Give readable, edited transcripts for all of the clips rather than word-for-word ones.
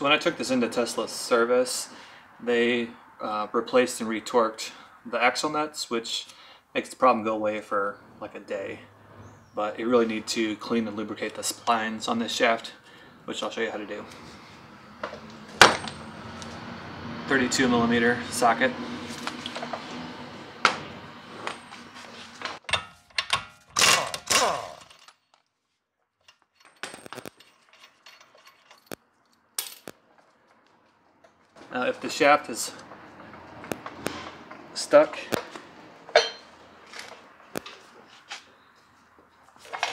So when I took this into Tesla's service, they replaced and retorqued the axle nuts, which makes the problem go away for like a day. But you really need to clean and lubricate the splines on this shaft, which I'll show you how to do. 32mm socket. Now if the shaft is stuck,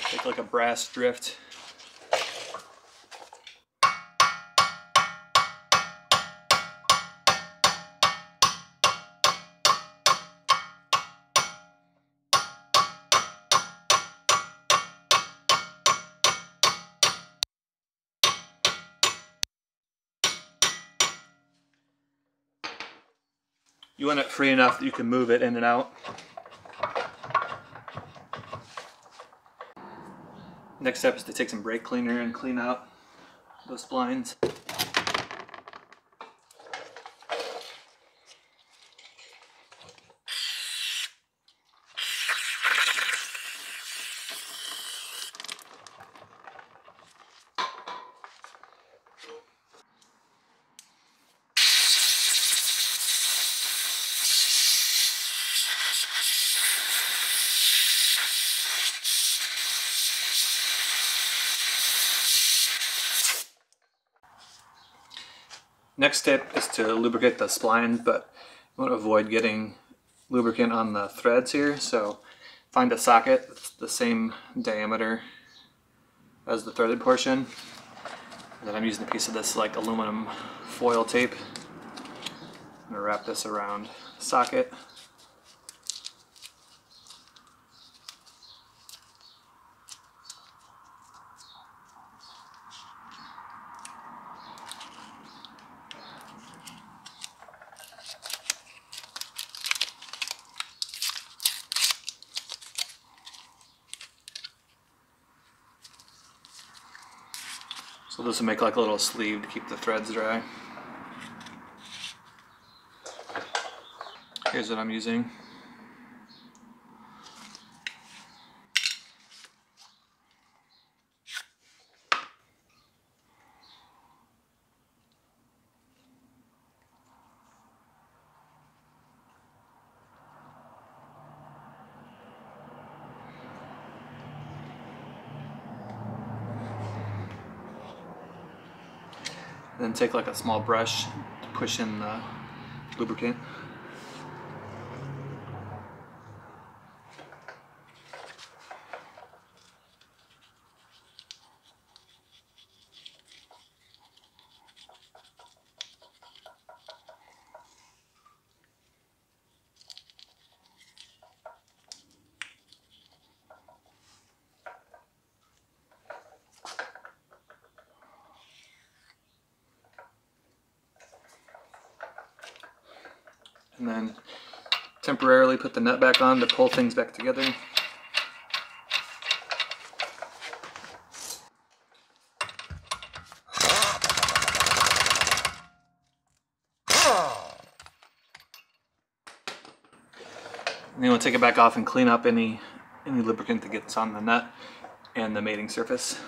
take like a brass drift. You want it free enough that you can move it in and out. Next step is to take some brake cleaner and clean out those splines. Next step is to lubricate the spline, but you want to avoid getting lubricant on the threads here, so find a socket that's the same diameter as the threaded portion. And then I'm using a piece of this like aluminum foil tape. I'm going to wrap this around the socket. So this will make like a little sleeve to keep the threads dry. Here's what I'm using. Then take like a small brush to push in the lubricant. And then temporarily put the nut back on to pull things back together. And then we'll take it back off and clean up any lubricant that gets on the nut and the mating surface.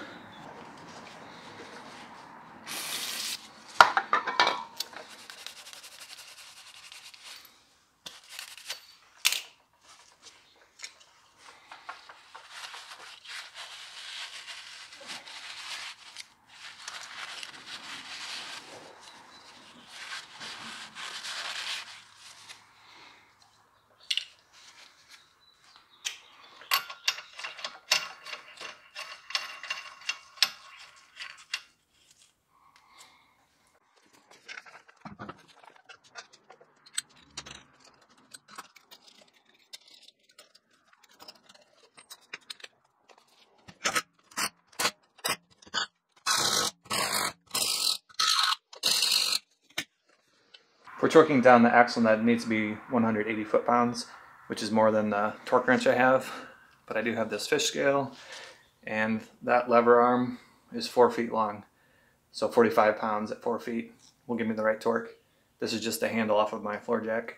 For torquing down the axle nut, it needs to be 180 foot-pounds, which is more than the torque wrench I have. But I do have this fish scale, and that lever arm is 4 feet long. So 45 pounds at 4 feet will give me the right torque. This is just a handle off of my floor jack.